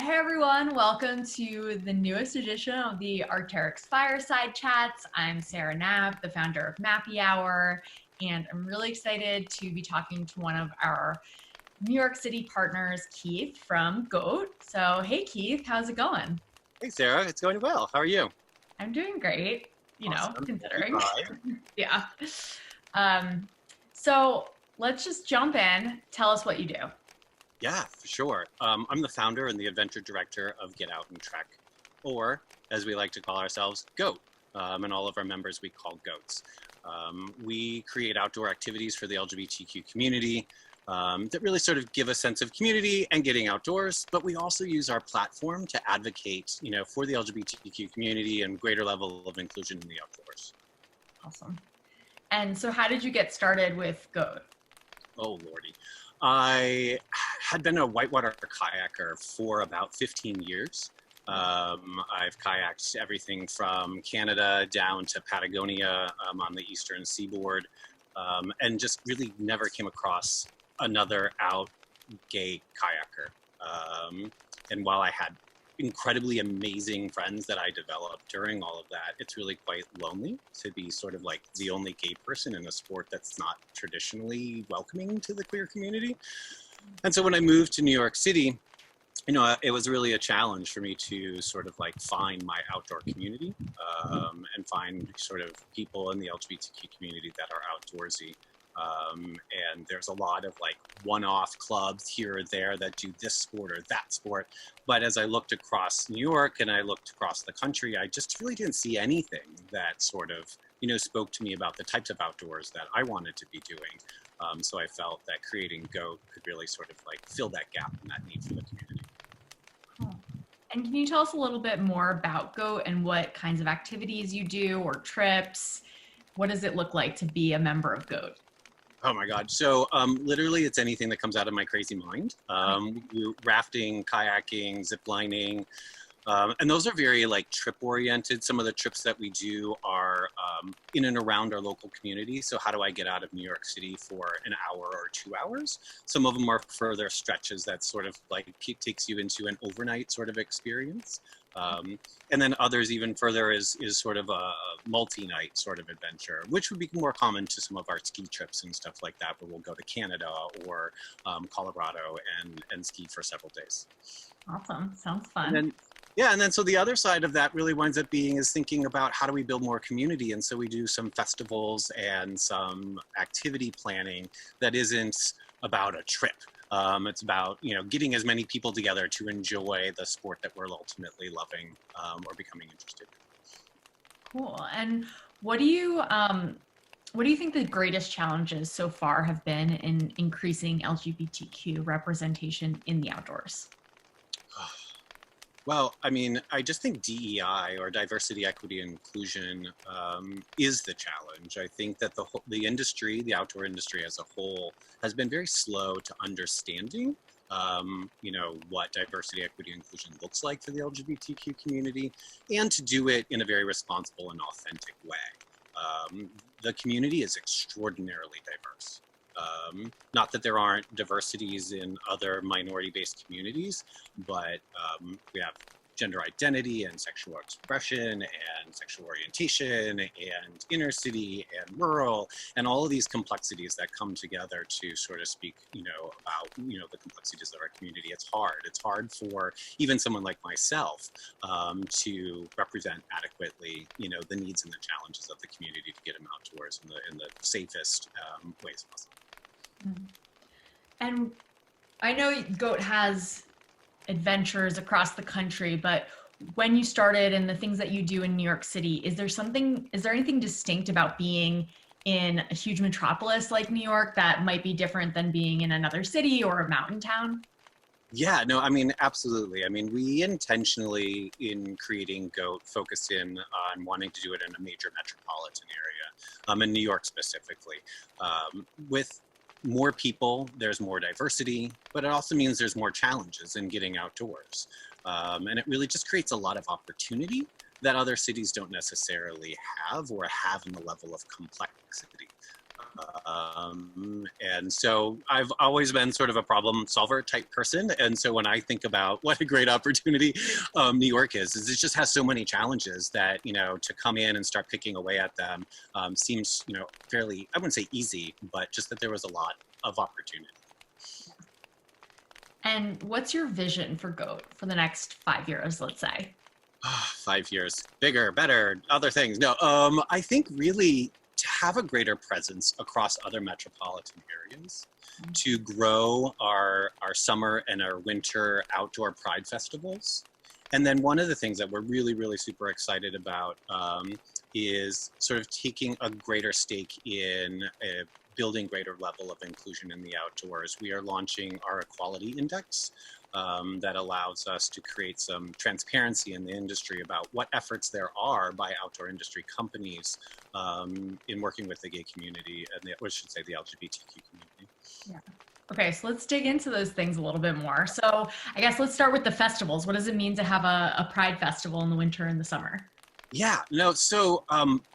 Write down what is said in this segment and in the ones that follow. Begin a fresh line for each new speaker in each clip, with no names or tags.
Hey everyone, welcome to the newest edition of the Arcteryx Fireside Chats. I'm Sarah Knapp, the founder of Mappy Hour, and I'm really excited to be talking to one of our New York City partners, Keith from GOAT. So, hey Keith, how's it going?
Hey Sarah, it's going well. How are you?
I'm doing great,
Awesome.
considering.
Hi.
Yeah. So let's just jump in. Tell us what you do.
Yeah, for sure. I'm the founder and the adventure director of Get Out and Trek, or as we like to call ourselves, GOAT. And all of our members we call GOATs. We create outdoor activities for the LGBTQ community that really sort of give a sense of community and getting outdoors, but we also use our platform to advocate, for the LGBTQ community and greater level of inclusion in the outdoors.
Awesome. And so how did you get started with GOAT?
Oh, Lordy. I had been a whitewater kayaker for about 15 years. I've kayaked everything from Canada down to Patagonia on the eastern seaboard, and just really never came across another out gay kayaker. And while I had incredibly amazing friends that I developed during all of that, it's really quite lonely to be sort of like the only gay person in a sport that's not traditionally welcoming to the queer community. And so when I moved to New York City, it was really a challenge for me to sort of like find my outdoor community and find sort of people in the LGBTQ community that are outdoorsy. And there's a lot of like one-off clubs here or there that do this sport or that sport. But as I looked across New York and I looked across the country, I just really didn't see anything that sort of, spoke to me about the types of outdoors that I wanted to be doing. So I felt that creating GOAT could really sort of like fill that gap and that need for the community.
Cool. And can you tell us a little bit more about GOAT and what kinds of activities you do or trips? What does it look like to be a member of GOAT?
Oh my God. So literally it's anything that comes out of my crazy mind. We do rafting, kayaking, zip lining, and those are very like trip oriented. Some of the trips that we do are in and around our local community. So how do I get out of New York City for an hour or 2 hours? Some of them are further stretches that sort of like takes you into an overnight sort of experience. And then others even further is sort of a multi-night sort of adventure, which would be more common to some of our ski trips and stuff like that, where we'll go to Canada or Colorado and ski for several days.
Awesome. Sounds fun.
And then so the other side of that really winds up being is thinking about how do we build more community. And so we do some festivals and some activity planning that isn't about a trip. It's about, getting as many people together to enjoy the sport that we're ultimately loving or becoming interested in.
Cool. And what do you think the greatest challenges so far have been in increasing LGBTQ representation in the outdoors?
Well, I mean, I just think DEI or diversity, equity, and inclusion is the challenge. I think that the industry, the outdoor industry as a whole, has been very slow to understanding, what diversity, equity, and inclusion looks like for the LGBTQ community, and to do it in a very responsible and authentic way. The community is extraordinarily diverse. Not that there aren't diversities in other minority-based communities, but we have gender identity and sexual expression and sexual orientation and inner city and rural and all of these complexities that come together to sort of speak, about, the complexities of our community. It's hard. It's hard for even someone like myself to represent adequately, the needs and the challenges of the community to get them outdoors in the safest ways possible.
And I know GOAT has adventures across the country, but when you started and the things that you do in New York City, is there anything distinct about being in a huge metropolis like New York that might be different than being in another city or a mountain town?
Yeah, no, I mean, absolutely. I mean, we intentionally, in creating GOAT, focus in on wanting to do it in a major metropolitan area, in New York specifically. With more people, there's more diversity, but it also means there's more challenges in getting outdoors. And it really just creates a lot of opportunity that other cities don't necessarily have or have in the level of complexity. And so I've always been sort of a problem solver type person. And so when I think about what a great opportunity New York is it just has so many challenges that, to come in and start picking away at them seems, fairly, I wouldn't say easy, but just that there was a lot of opportunity.
And what's your vision for GOAT for the next 5 years, let's say?
5 years, bigger, better, other things. No, I think really to have a greater presence across other metropolitan areas, to grow our summer and our winter outdoor pride festivals. And then one of the things that we're really, really super excited about is sort of taking a greater stake in building greater level of inclusion in the outdoors. We are launching our Equality Index that allows us to create some transparency in the industry about what efforts there are by outdoor industry companies in working with the gay community, and I should say the LGBTQ community.
Yeah. Okay, so let's dig into those things a little bit more. So I guess let's start with the festivals. What does it mean to have a Pride festival in the winter and the summer?
Yeah, no, so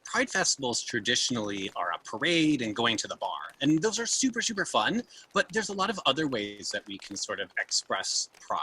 Pride festivals traditionally are a parade and going to the bar. And those are super, super fun, but there's a lot of other ways that we can sort of express pride.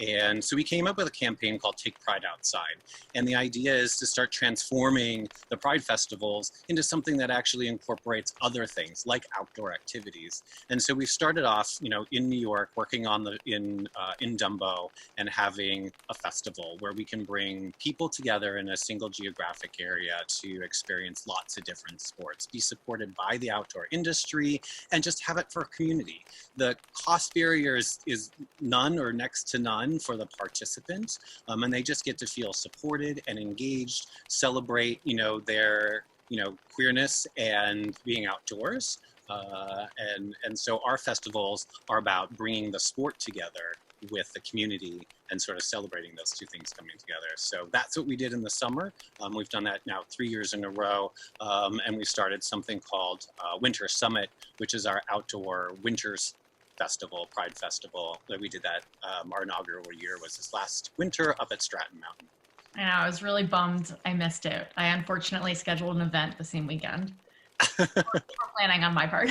And so we came up with a campaign called Take Pride Outside. And the idea is to start transforming the Pride festivals into something that actually incorporates other things like outdoor activities. And so we started off, in New York, working on in Dumbo and having a festival where we can bring people together in a single geographic area to experience lots of different sports, be supported by the outdoor industry, and just have it for a community. The cost barrier is none or next to none for the participants, and they just get to feel supported and engaged, celebrate, their, queerness and being outdoors. And so our festivals are about bringing the sport together with the community and sort of celebrating those two things coming together. So that's what we did in the summer. We've done that now 3 years in a row, and we started something called Winter Summit, which is our outdoor winters festival, Pride Festival, that we did that. Our inaugural year was this last winter up at Stratton Mountain.
I know, I was really bummed I missed it. I unfortunately scheduled an event the same weekend. We're planning on my part.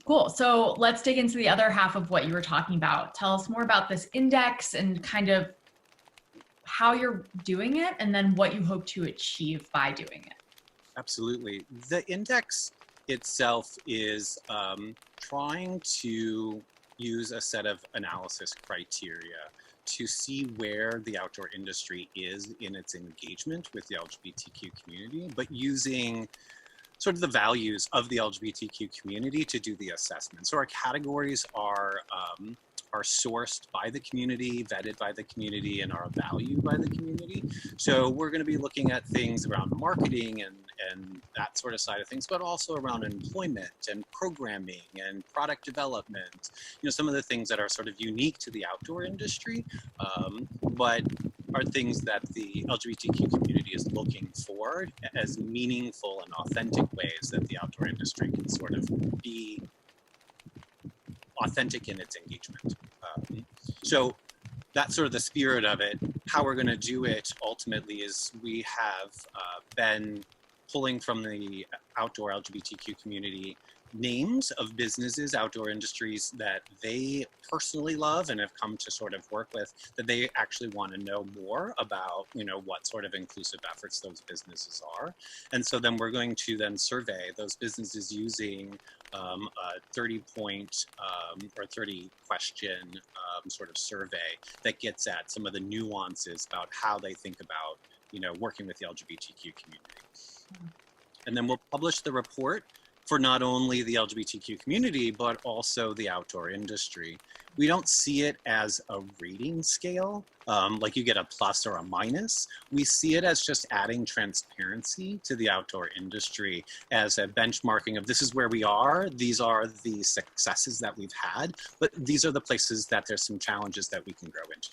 Cool, so let's dig into the other half of what you were talking about. Tell us more about this index and kind of how you're doing it and then what you hope to achieve by doing it.
Absolutely. The index itself is trying to use a set of analysis criteria to see where the outdoor industry is in its engagement with the LGBTQ community, but using sort of the values of the LGBTQ community to do the assessment. So our categories are sourced by the community, vetted by the community, and are valued by the community. So we're going to be looking at things around marketing and that sort of side of things, but also around employment and programming and product development. Some of the things that are sort of unique to the outdoor industry, but are things that the LGBTQ community is looking for as meaningful and authentic ways that the outdoor industry can sort of be authentic in its engagement. So that's sort of the spirit of it. How we're going to do it ultimately is we have been pulling from the outdoor LGBTQ community names of businesses, outdoor industries that they personally love and have come to sort of work with, that they actually want to know more about, what sort of inclusive efforts those businesses are. And so then we're going to then survey those businesses using a 30-point or 30-question sort of survey that gets at some of the nuances about how they think about, working with the LGBTQ community. And then we'll publish the report for not only the LGBTQ community, but also the outdoor industry. We don't see it as a rating scale, like you get a plus or a minus. We see it as just adding transparency to the outdoor industry as a benchmarking of this is where we are, these are the successes that we've had, but these are the places that there's some challenges that we can grow into.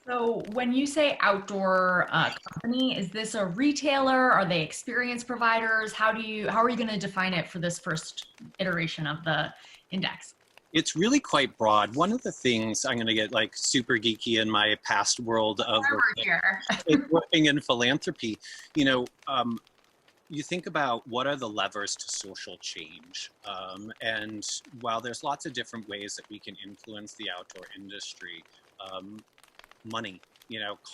So when you say outdoor company, is this a retailer? Are they experience providers? How are you going to define it for this first iteration of the index?
It's really quite broad. One of the things, I'm going to get like super geeky in my past world of working in philanthropy, you think about what are the levers to social change. And while there's lots of different ways that we can influence the outdoor industry, money,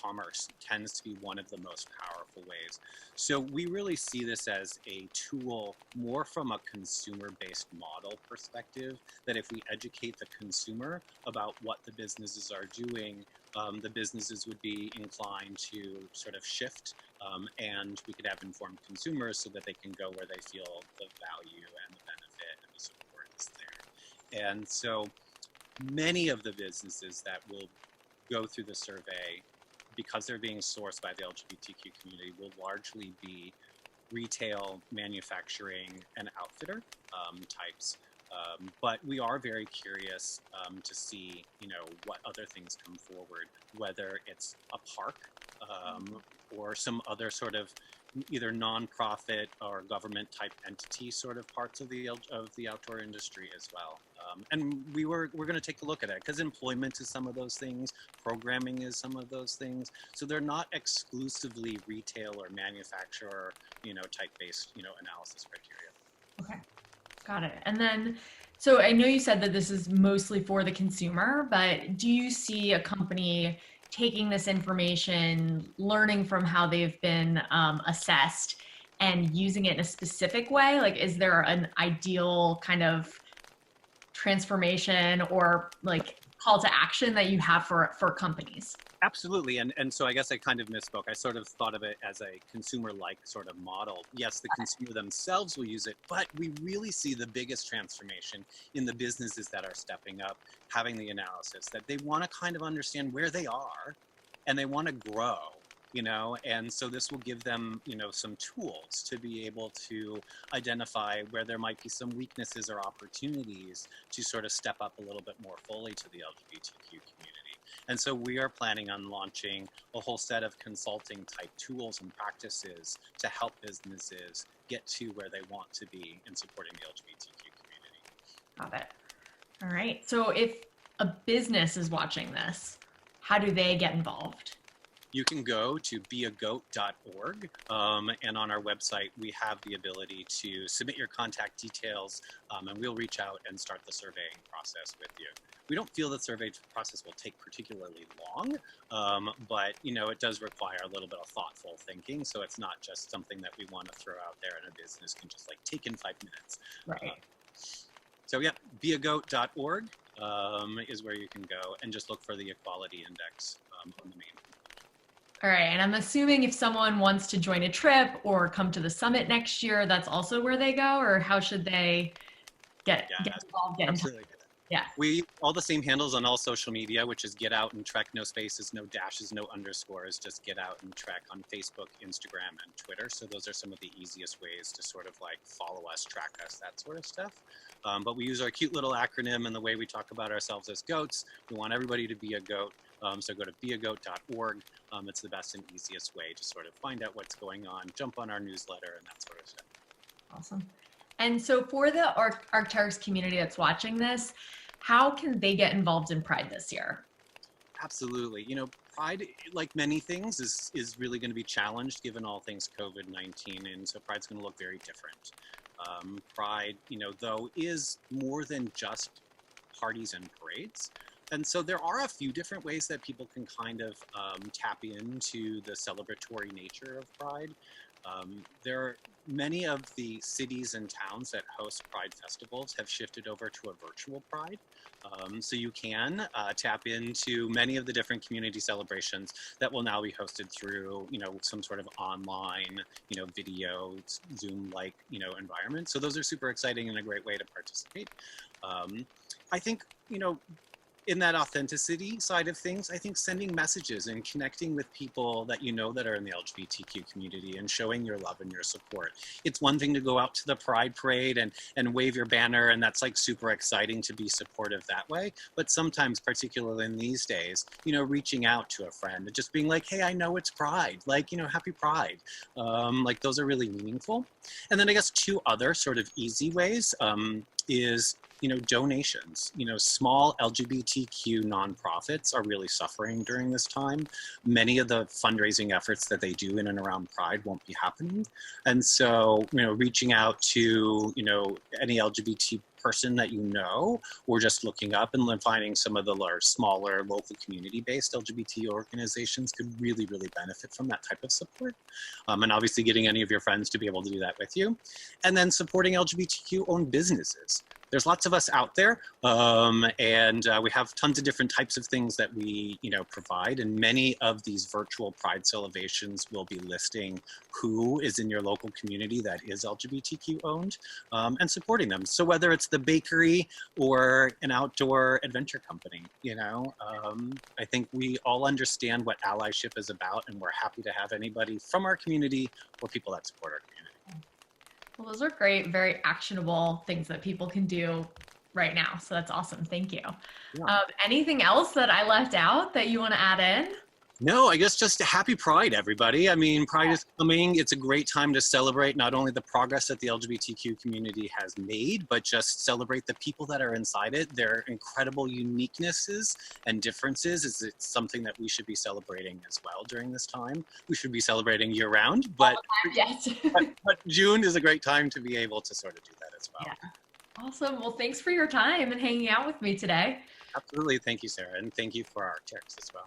commerce tends to be one of the most powerful ways. So we really see this as a tool more from a consumer-based model perspective, that if we educate the consumer about what the businesses are doing, the businesses would be inclined to sort of shift, and we could have informed consumers so that they can go where they feel the value and the benefit and the support is there. And so many of the businesses that will go through the survey, because they're being sourced by the LGBTQ community, will largely be retail, manufacturing, and outfitter types. But we are very curious to see, what other things come forward, whether it's a park or some other sort of either nonprofit or government type entity sort of parts of the outdoor industry as well. And we're going to take a look at it, because employment is some of those things, programming is some of those things. So they're not exclusively retail or manufacturer, type based, analysis criteria.
Okay, got it. And then, so I know you said that this is mostly for the consumer, but do you see a company taking this information, learning from how they've been assessed, and using it in a specific way? Like, is there an ideal kind of transformation or like call to action that you have for companies?
Absolutely. And so I guess I kind of misspoke. I sort of thought of it as a consumer-like sort of model. Yes, the consumer themselves will use it, but we really see the biggest transformation in the businesses that are stepping up, having the analysis, that they want to kind of understand where they are and they want to grow, and so this will give them, some tools to be able to identify where there might be some weaknesses or opportunities to sort of step up a little bit more fully to the LGBTQ community. And so we are planning on launching a whole set of consulting type tools and practices to help businesses get to where they want to be in supporting the LGBTQ community.
Got it. All right. So if a business is watching this, how do they get involved?
You can go to beagoat.org, and on our website, we have the ability to submit your contact details, and we'll reach out and start the surveying process with you. We don't feel the survey process will take particularly long, but it does require a little bit of thoughtful thinking, so it's not just something that we want to throw out there and a business can just take in 5 minutes.
Right.
So yeah, beagoat.org is where you can go, and just look for the Equality Index on the main.
All right, and I'm assuming if someone wants to join a trip or come to the summit next year, that's also where they go, or how should they get involved?
Absolutely.
Yeah.
We all the same handles on all social media, which is Get Out and Trek, no spaces, no dashes, no underscores, just Get Out and Trek on Facebook, Instagram, and Twitter. So those are some of the easiest ways to sort of follow us, track us, that sort of stuff. But we use our cute little acronym and the way we talk about ourselves as goats. We want everybody to be a goat. So go to beagoat.org. It's the best and easiest way to sort of find out what's going on, jump on our newsletter, and that sort of stuff.
Awesome. And so for the Arcteryx community that's watching this, how can they get involved in Pride this year?
Absolutely. Pride, like many things, is really going to be challenged given all things COVID-19, and so Pride's going to look very different. Pride, though, is more than just parties and parades. And so there are a few different ways that people can kind of tap into the celebratory nature of Pride. There are many of the cities and towns that host Pride festivals have shifted over to a virtual Pride. So you can tap into many of the different community celebrations that will now be hosted through, some sort of online, video, Zoom-like, environment. So those are super exciting and a great way to participate. I think, in that authenticity side of things, I think sending messages and connecting with people that that are in the LGBTQ community and showing your love and your support. It's one thing to go out to the Pride Parade and wave your banner, and that's super exciting to be supportive that way. But sometimes, particularly in these days, reaching out to a friend and just being like, hey, I know it's Pride, happy Pride. Those are really meaningful. And then I guess two other sort of easy ways. is, donations. Small LGBTQ nonprofits are really suffering during this time. Many of the fundraising efforts that they do in and around Pride won't be happening. And so, reaching out to, any LGBT person that or just looking up and then finding some of the smaller local community-based LGBT organizations could really, really benefit from that type of support. And obviously getting any of your friends to be able to do that with you. And then supporting LGBTQ-owned businesses. There's lots of us out there, and we have tons of different types of things that we, provide. And many of these virtual Pride celebrations will be listing who is in your local community that is LGBTQ owned, and supporting them. So whether it's the bakery or an outdoor adventure company, I think we all understand what allyship is about, and we're happy to have anybody from our community or people that support our community.
Well, those are great, very actionable things that people can do right now. So that's awesome. Thank you.
Yeah.
Anything else that I left out that you want to add in?
No, I guess just a happy Pride, everybody. I mean, Pride is coming. It's a great time to celebrate not only the progress that the LGBTQ community has made, but just celebrate the people that are inside it, their incredible uniquenesses and differences. It's something that we should be celebrating as well during this time. We should be celebrating year round, but,
yes.
but June is a great time to be able to sort of do that as well.
Yeah. Awesome. Well, thanks for your time and hanging out with me today.
Absolutely. Thank you, Sarah. And thank you for Arcteryx as well.